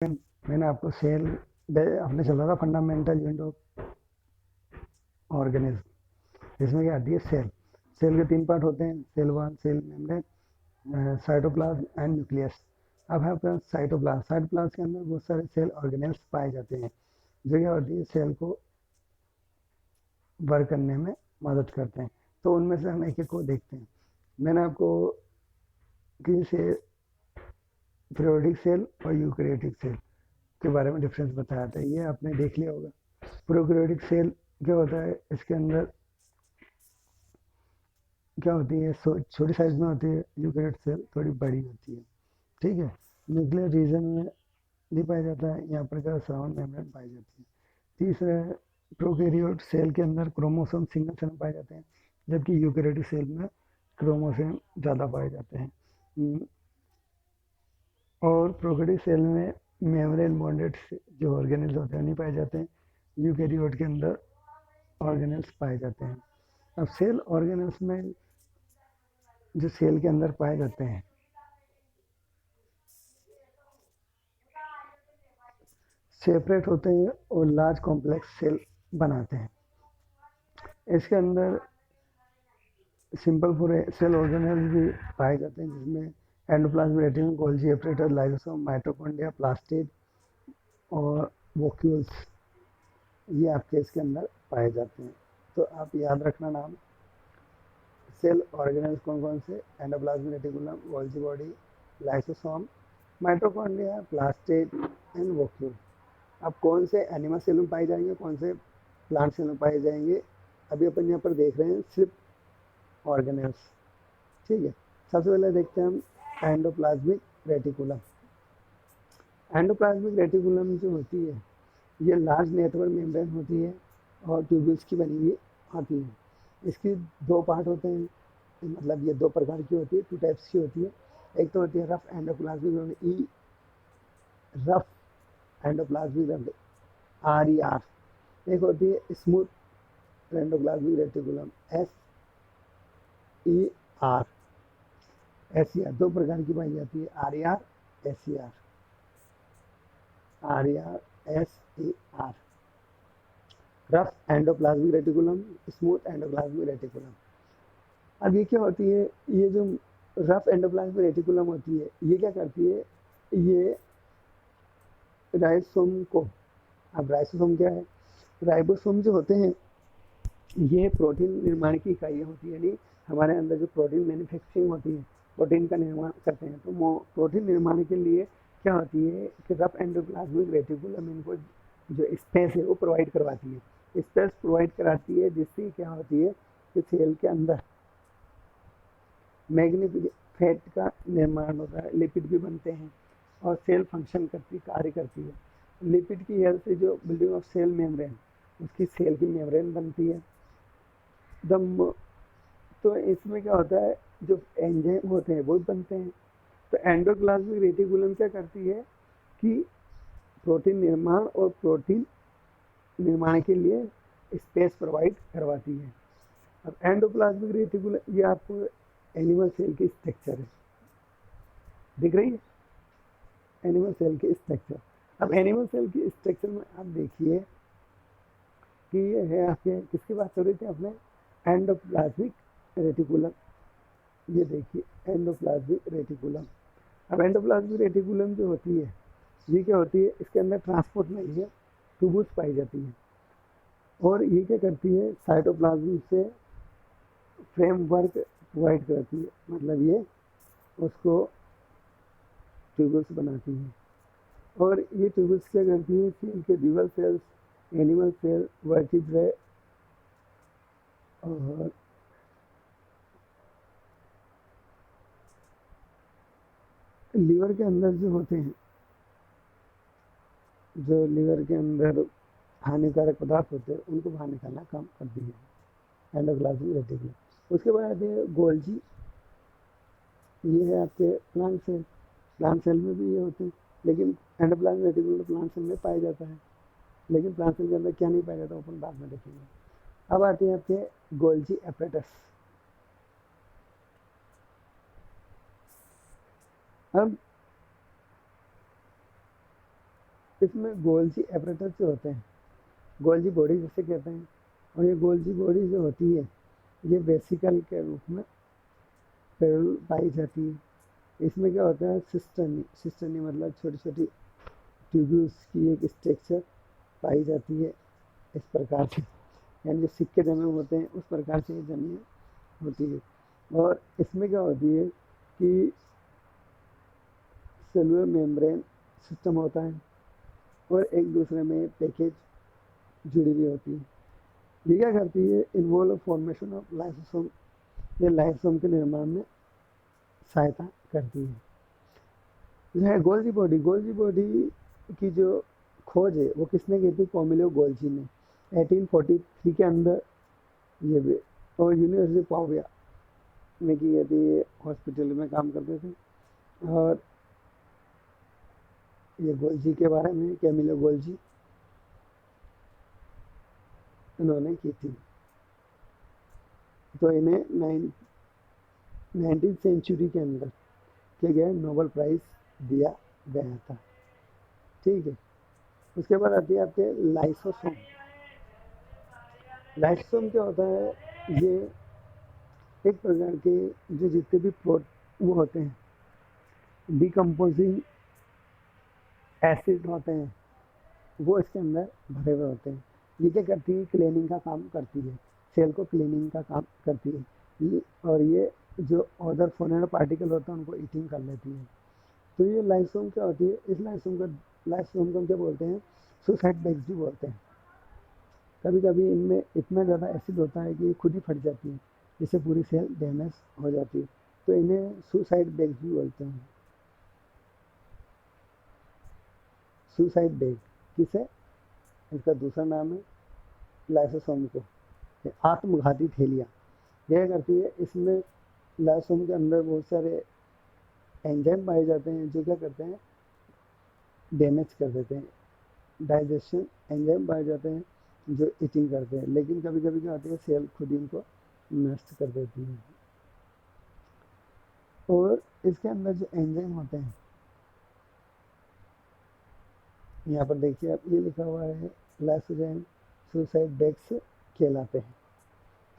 मैंने आपको सेल हमने चला था फंडामेंटल यूनिट ऑफ ऑर्गेनिज्म, जिसमें क्या आती है सेल। सेल के 3 पार्ट होते हैं, cell wall, cell membrane, cytoplasm and nucleus. अब है आपका साइटोप्लाज्म। साइटोप्लाज्म के अंदर बहुत सारे सेल ऑर्गेनेल्स पाए जाते हैं जो क्या होती है सेल को वर्क करने में मदद करते हैं। तो उनमें से हम एक एक को देखते हैं। मैंने आपको किसी से पीरियोडिक सेल और यूकैरियोटिक सेल के बारे में डिफरेंस बताया था, ये आपने देख लिया होगा। प्रोकैरियोटिक सेल क्या होता है, इसके अंदर क्या होती है, छोटी साइज में होती है। यूकैरियोटिक सेल थोड़ी बड़ी होती है, ठीक है। न्यूक्लियर रीजन में नहीं पाया जाता है, यहाँ पर क्या सराउंड मेम्ब्रेन पाई जाती है। तीसरा है प्रोकैरियोट सेल के अंदर क्रोमोसोम सिंगल सेल पाए जाते हैं, जबकि यूकैरियोटिक सेल में क्रोमोसोम ज़्यादा पाए जाते हैं। और प्रोकैरियोटिक सेल में मेम्ब्रेन बॉन्डेड जो ऑर्गेनेल्स होते हैं नहीं पाए जाते हैं। यूकैरियोट के अंदर ऑर्गेनेल्स पाए जाते हैं। अब सेल ऑर्गेनेल्स में जो सेल के अंदर पाए जाते हैं सेपरेट होते हैं और लार्ज कॉम्प्लेक्स सेल बनाते हैं। इसके अंदर सिंपल पूरे सेल ऑर्गेनेल्स भी पाए जाते हैं, जिसमें endoplasm, reticulum, Golgi एपरेटर, lysosome, mitochondria, plastid और वोक्यूल्स, ये आपके इसके अंदर पाए जाते हैं। तो आप याद रखना नाम, सेल ऑर्गेनेल्स कौन कौन से, endoplasm, reticulum, Golgi body, lysosome, mitochondria, plastid and vacuole. अब कौन से एनिमल सेल में पाए जाएंगे, कौन से प्लांट सेल में पाए जाएंगे, अभी अपन यहाँ पर देख रहे हैं सिर्फ ऑर्गेनेल्स, ठीक है। सबसे पहले देखते हैं हम एंडोप्लाज्मिक रेटिकुलम। एंडोप्लाज्मिक रेटिकुलम जो होती है ये लार्ज नेटवर्क मेम्ब्रेन होती है और ट्यूब्यूल्स की बनी हुई आती है। इसकी 2 पार्ट होते हैं, मतलब ये 2 प्रकार की होती है, 2 टाइप्स की होती है। एक तो होती है rough endoplasmic E, rough endoplasmic R E R. एक होती है smooth endoplasmic reticulum S E R, S E R. 2 प्रकार की पाई जाती है, R E R, S E R, R E R, S E R. Rough endoplasmic reticulum, smooth endoplasmic reticulum. अब ये क्या होती है, ये जो रफ एंडोप्लाज्मिक रेटिकुलम होती है ये क्या करती है, ये राइबोसोम को, अब राइबोसोम क्या है, राइबोसोम जो होते हैं ये प्रोटीन निर्माण की इकाइयाँ होती है, यानी हमारे अंदर जो प्रोटीन मैन्युफैक्चरिंग होती है, प्रोटीन का निर्माण करते हैं। तो प्रोटीन निर्माण के लिए क्या होती है कि रफ एंडोप्लाज्मिक रेटिकुलम इनको जो स्पेस है वो प्रोवाइड करवाती है, स्पेस प्रोवाइड कराती है, जिससे क्या होती है कि सेल के अंदर मैग्नीफिक फैट का निर्माण होता है, लिपिड भी बनते हैं और सेल फंक्शन करती, कार्य करती है। लिपिड की हेल्प से जो बिल्डिंग ऑफ सेल मेम्ब्रेन, उसकी सेल की मेम्ब्रेन बनती है। दम तो इसमें क्या होता है, जो एंजाइम होते हैं वो बनते हैं। तो एंडोप्लाज्मिक रेटिकुलम क्या करती है कि प्रोटीन निर्माण और प्रोटीन निर्माण के लिए स्पेस प्रोवाइड करवाती है। अब एंडोप्लाज्मिक रेटिकुलम, ये आपको एनिमल सेल की स्ट्रक्चर है, दिख रही है एनिमल सेल की स्ट्रक्चर। अब एनिमल सेल की स्ट्रक्चर में आप देखिए कि ये है आपके, किसकी बात कर रहे थे अपने, एंडोप्लाज्मिक रेटिकुलम। ये देखिए एंडोप्लाज्मिक रेटिकुलम। अब एंडोप्लाज्मिक रेटिकुलम जो होती है ये क्या होती है, इसके अंदर ट्रांसपोर्ट नहीं है, ट्यूबुल्स पाई जाती है। और ये क्या करती है, साइटोप्लाज्म से फ्रेमवर्क प्रोवाइड करती है, मतलब ये उसको ट्यूबुल्स बनाती है। और ये ट्यूबुल्स क्या करती है, सेल के dual cells, animal cell, vertebrae और लीवर के अंदर जो होते हैं, जो लीवर के अंदर हानिकारक पदार्थ होते हैं उनको बाहर निकालना काम करती है एंडोप्लाज्मिक रेटिकुलम। उसके बाद आते हैं गोल्जी, ये है आपके प्लांट सेल। प्लांट सेल में भी ये होते हैं, लेकिन एंडोप्लाज्मिक रेटिकुलम प्लांट सेल में पाया जाता है, लेकिन प्लांट सेल के अंदर क्या नहीं पाया जाता अपन बाद में देखेंगे। अब आते हैं आपके गोल्जी एपरेटस। अब इसमें गोल्जी एपरेटस जो होते हैं, गोल्जी बॉडी जिसे कहते हैं, और ये गोल्जी बॉडी जो होती है ये वेसिकल के रूप में पाई जाती है। इसमें क्या होता है, सिस्टर्नी मतलब छोटी छोटी ट्यूब्यूल्स की एक स्ट्रक्चर पाई जाती है इस प्रकार से, यानी जो सिक्के जमे होते हैं उस प्रकार से ये जमी होती है। और इसमें क्या होती है कि सेलुलर मेम्ब्रेन सिस्टम होता है और एक दूसरे में पैकेज जुड़ी हुई होती है। ये क्या करती है, इन्वॉल्व फॉर्मेशन ऑफ लाइसोसोम, ये लाइसोसोम के निर्माण में सहायता करती है। यह है गोल्जी बॉडी की जो खोज है वो किसने की थी, कैमिलो गोल्जी ने 1843 के अंदर ये भी, और यूनिवर्सिटी पाविया में की गई थी। ये हॉस्पिटल में काम करते थे और ये गोल्जी के बारे में, कैमिलो गोल्जी, इन्होंने की थी। तो इन्हें 19th सेंचुरी के अंदर क्या गया, नोबेल प्राइज दिया गया था। ठीक है, उसके बाद आती है आपके लाइसोसोम। लाइसोसोम क्या होता है, ये एक प्रकार के जो जितने भी वो होते हैं डिकम्पोजिंग एसिड होते हैं वो इसके अंदर भरे हुए होते हैं। ये क्या करती है, क्लीनिंग का काम करती है, सेल को क्लीनिंग का काम करती है, और ये जो अदर फॉरेन पार्टिकल होते हैं उनको ईटिंग कर लेती है। तो ये लाइसोम क्या होती है, इस लाइसोम को क्या बोलते हैं, सुसाइड बैग्स भी बोलते हैं। कभी कभी इनमें इतना ज़्यादा एसिड होता है कि ये खुद ही फट जाती है, जिससे पूरी सेल डैमेज हो जाती है। तो इन्हें सुसाइड बैग्स भी बोलते हैं। सुसाइड बैग किसे, इसका दूसरा नाम है लाइसोसोम को, आत्मघाती थैलियाँ। यह करती है, इसमें लाइसोम के अंदर बहुत सारे एंजाइम पाए जाते हैं जो क्या करते हैं, डैमेज कर देते हैं। डाइजेशन एंजाइम पाए जाते हैं जो ईटिंग करते हैं, लेकिन कभी कभी क्या होती है, सेल खुद इनको नष्ट कर देती है। और इसके अंदर जो एंजाइम होते हैं, यहाँ पर देखिए आप, ये लिखा हुआ है लाइसोजाइम सुसाइड बैग्स कहलाते हैं।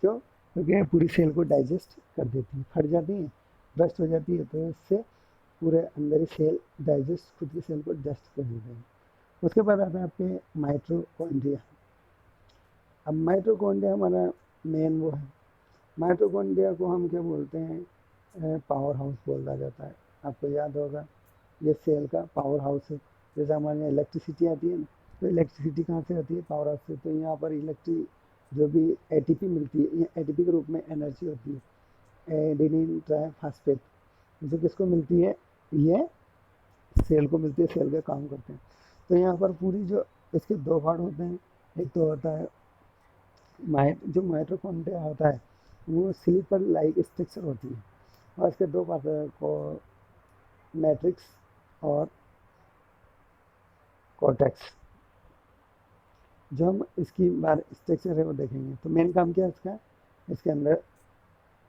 क्यों, क्योंकि पूरी सेल को डाइजेस्ट कर देती है, फट जाती है, ब्रस्ट हो जाती है, तो इससे पूरे अंदर ही सेल डाइजेस्ट खुद की सेल को डस्ट कर देते हैं। उसके बाद आता है आपके माइटोकॉन्ड्रिया। अब माइटोकॉन्ड्रिया हमारा मेन वो है। माइटोकॉन्ड्रिया को हम क्या बोलते हैं, पावर हाउस बोला जाता है। आपको याद होगा ये सेल का पावर हाउस है। जैसे हमारे यहाँ इलेक्ट्रिसिटी आती है ना, तो इलेक्ट्रिसिटी कहाँ से आती है, पावर हाउस से। तो यहाँ पर जो भी एटीपी मिलती है, ये एटीपी के रूप में एनर्जी होती है, एडेनिन ट्राइफॉस्फेट, जो किसको मिलती है, ये सेल को मिलती है, सेल का काम करते हैं। तो यहाँ पर पूरी जो इसके दो पार्ट होते हैं, एक तो होता है जो माइटोकॉन्ड्रिया होता है वो स्लीपर लाइक स्ट्रक्चर होती है, और इसके दो पार्ट को मैट्रिक्स और कॉर्टेक्स। जो हम इसकी बार स्ट्रक्चर है वो देखेंगे। तो मेन काम क्या है इसका, इसके अंदर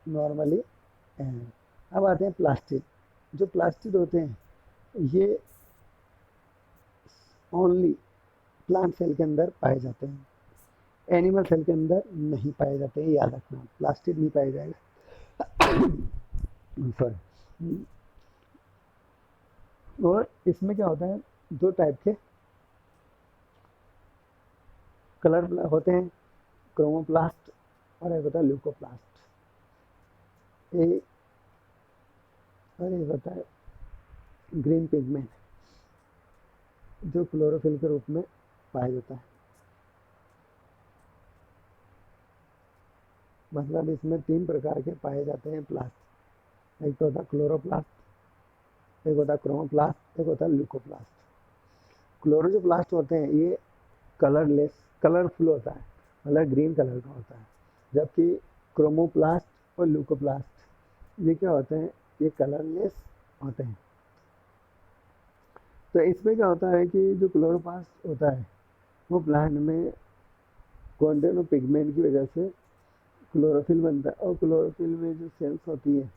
नॉर्मली अब आते हैं प्लास्टिड। जो प्लास्टिड होते हैं ये ओनली प्लांट सेल के अंदर पाए जाते हैं, एनिमल सेल के अंदर नहीं पाए जाते हैं, याद रखना, प्लास्टिड नहीं पाया जाएगा। सॉरी। और इसमें क्या होता है, दो टाइप के कलर होते हैं, क्रोमोप्लास्ट और एक होता है ल्यूकोप्लास्ट। और एक होता है ग्रीन पिगमेंट जो क्लोरोफिल के रूप में पाया जाता है। मतलब इसमें 3 प्रकार के पाए जाते हैं प्लास्ट। एक तो होता है क्लोरोप्लास्ट, एक होता है क्रोमोप्लास्ट, एक होता है ल्यूकोप्लास्ट। क्लोरो जो प्लास्ट होते हैं ये कलरफुल होता है, मतलब ग्रीन कलर का होता है, जबकि क्रोमोप्लास्ट और ल्यूकोप्लास्ट ये क्या होते हैं, ये कलरलेस होते हैं। तो इसमें क्या होता है कि जो क्लोरोप्लास्ट होता है वो प्लांट में कॉन्टेन और पिगमेंट की वजह से क्लोरोफिल बनता है, और क्लोरोफिल में जो सेल्स होती है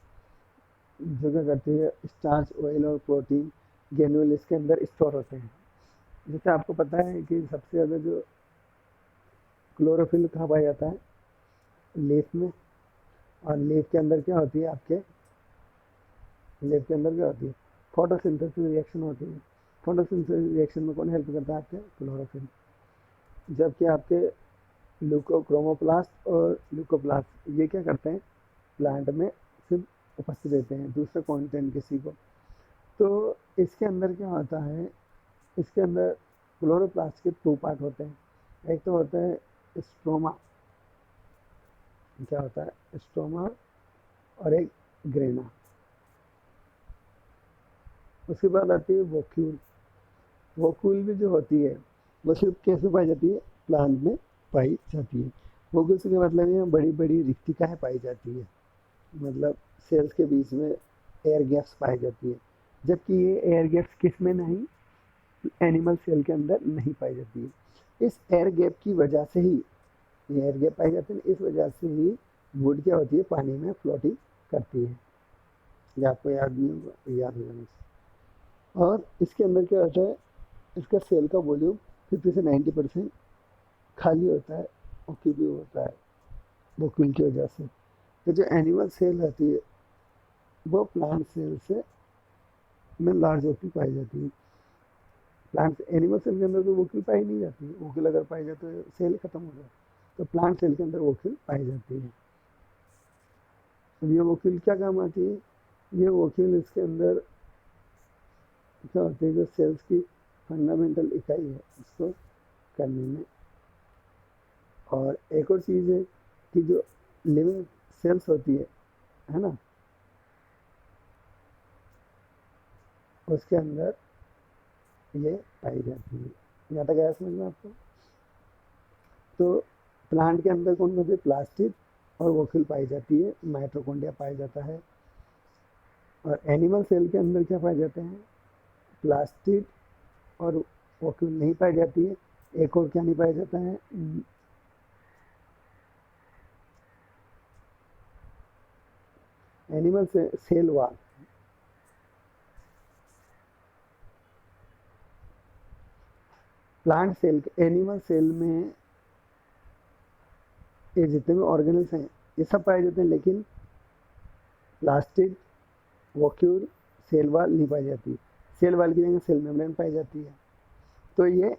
जो क्या करती है, स्टार्च, ऑयल और प्रोटीन ग्रेन्यूल इसके अंदर स्टोर होते हैं। जैसे आपको पता है कि सबसे ज़्यादा जो क्लोरोफिल कहाँ पाया जाता है, लीफ में। और लीफ के अंदर क्या होती है आपके, लीफ के अंदर क्या होती है, फोटोसिंथेसिस रिएक्शन होती है। फोटोसिंथेसिस रिएक्शन में कौन हेल्प करता है आपके, क्लोरोफिल। जबकि आपके ल्यूकोक्रोमोप्लास्ट और ल्यूकोप्लास्ट ये क्या करते हैं, प्लांट में सिर्फ उपस्थित रहते हैं, दूसरे कॉन्टेंट किसी को। तो इसके अंदर क्या होता है, इसके अंदर क्लोरोप्लास्ट के 2 पार्ट होते हैं। एक तो होता है स्ट्रोमा, क्या होता है स्ट्रोमा, और एक ग्रेना। उसके बाद आती है वोक्यूल। वोक्यूल भी जो होती है वो सिर्फ कैसे पाई जाती है, प्लांट में पाई जाती है। वोक्यूल से मतलब ये बड़ी बड़ी रिक्तिकाएँ पाई जाती है, मतलब सेल्स के बीच में एयर गैप्स पाई जाती है। जबकि ये एयर गैप्स किस में नहीं, एनिमल सेल के अंदर नहीं पाई जाती है। इस एयर गैप की वजह से ही एयर गैप पाई जाती है, इस वजह से ही वुड क्या होती है, पानी में फ्लोटिंग करती है। ये आपको याद नहीं होगा, याद हो जाना। और इसके अंदर क्या होता है, इसका सेल का वॉल्यूम 50 से 90% खाली होता है, ऑक्यूपी होता है वोक्यूल की वजह से। तो जो एनिमल सेल रहती है वो प्लांट सेल से में लार्ज होती पाई जाती है। प्लांट एनिमल सेल के अंदर तो वोक्यूल पाई नहीं जाती है, वोक्यूल अगर पाई जाती है तो सेल खत्म हो जाए, तो प्लांट सेल के अंदर वोक्यूल पाई जाती है। अब ये वोक्यूल क्या काम आती है, ये वोक्यूल इसके अंदर क्या होती है, जो सेल्स की फंडामेंटल इकाई है उसको करने में। और एक और चीज़ है कि जो लिविंग सेल्स होती है ना, उसके अंदर ये पाई जाती है। यहाँ तक आया समझ में आपको। तो प्लांट के अंदर कौन होती है, प्लास्टिड और वोक्यूल पाई जाती है, माइटोकॉन्ड्रिया पाया जाता है। और एनिमल सेल के अंदर क्या पाए जाते हैं, प्लास्टिड और वोक्यूल नहीं पाई जाती है। एक और क्या नहीं पाया जाता है, एनिमल से सेल वॉल। प्लांट सेल के एनिमल सेल में ये जितने भी ऑर्गेनल्स हैं ये सब पाए जाते हैं, लेकिन प्लास्टिड, वोक्यूल, सेल वॉल नहीं पाई जाती। सेल वॉल की जगह सेल मेम्ब्रेन पाई जाती है। तो ये